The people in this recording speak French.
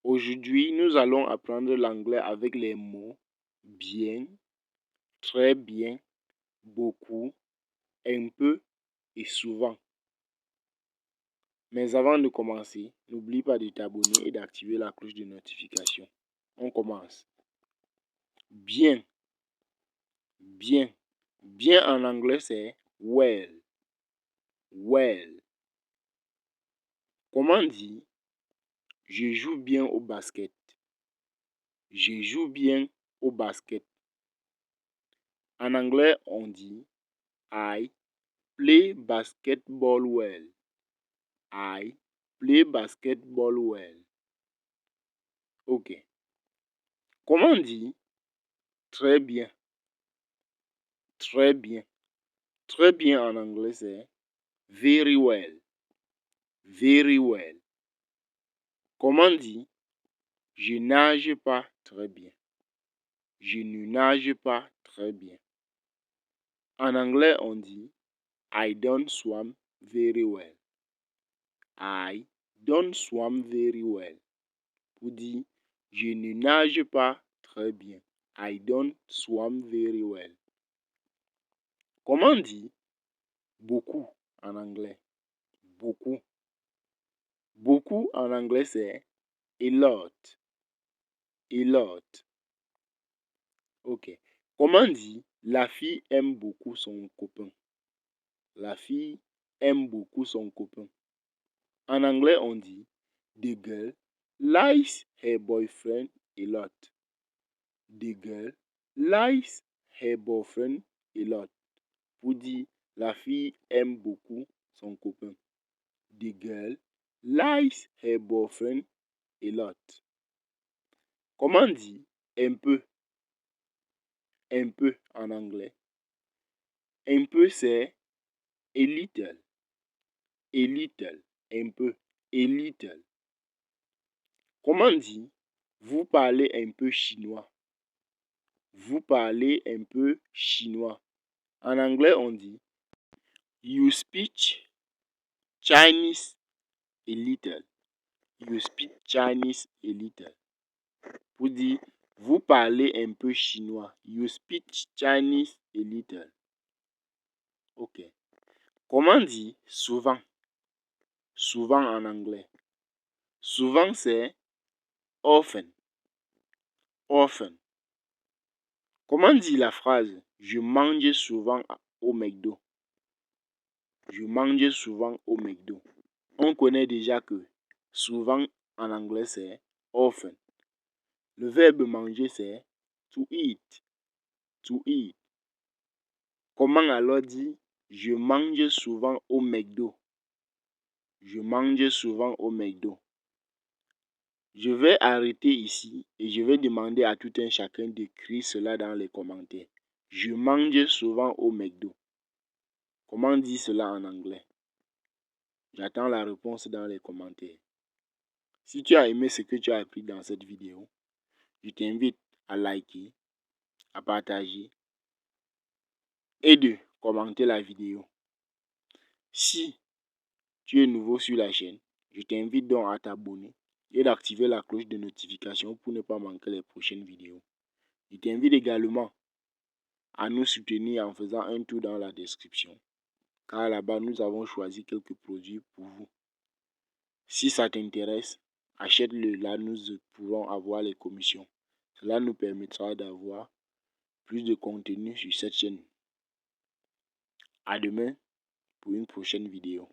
Aujourd'hui, nous allons apprendre l'anglais avec les mots bien, très bien, beaucoup, un peu et souvent. Mais avant de commencer, n'oublie pas de t'abonner et d'activer la cloche de notification. On commence. Bien, bien. Bien en anglais, c'est well, well. Comment dire je joue bien au basket? Je joue bien au basket. En anglais, on dit I play basketball well. I play basketball well. Ok. Comment dire très bien? Très bien. Très bien en anglais, c'est very well. Very well. Comment dire je nage pas très bien? Je ne nage pas très bien. En anglais, on dit I don't swim very well. I don't swim very well. Pour dire je ne nage pas très bien. I don't swim very well. Comment dire beaucoup en anglais? Beaucoup. Beaucoup en anglais, c'est a lot. A lot. Ok. Comment dire la fille aime beaucoup son copain? La fille aime beaucoup son copain. En anglais, on dit the girl likes her boyfriend a lot. The girl likes her boyfriend a lot. Pour dire la fille aime beaucoup son copain. The girl likes her boyfriend a lot. Comment dire un peu? Un peu en anglais. Un peu, c'est a little. A little. Un peu. A little. Comment dire vous parlez un peu chinois? Vous parlez un peu chinois. En anglais, on dit you speak Chinese a little. You speak Chinese a little. Pour dire vous parlez un peu chinois. You speak Chinese a little. Ok. Comment dire souvent? Souvent en anglais. Souvent, c'est often. Often. Comment dire la phrase je mange souvent au McDo? Je mange souvent au McDo. On connaît déjà que souvent en anglais, c'est often. Le verbe manger, c'est to eat. To eat. Comment alors dire je mange souvent au McDo? Je mange souvent au McDo. Je vais arrêter ici et je vais demander à tout un chacun d'écrire cela dans les commentaires. Je mange souvent au McDo. Comment dire cela en anglais? J'attends la réponse dans les commentaires. Si tu as aimé ce que tu as appris dans cette vidéo, je t'invite à liker, à partager et de commenter la vidéo. Si tu es nouveau sur la chaîne, je t'invite donc à t'abonner et d'activer la cloche de notification pour ne pas manquer les prochaines vidéos. Je t'invite également à nous soutenir en faisant un tour dans la description, car là-bas nous avons choisi quelques produits pour vous. Si ça t'intéresse, achète-le, là nous pourrons avoir les commissions. Cela nous permettra d'avoir plus de contenu sur cette chaîne. À demain pour une prochaine vidéo.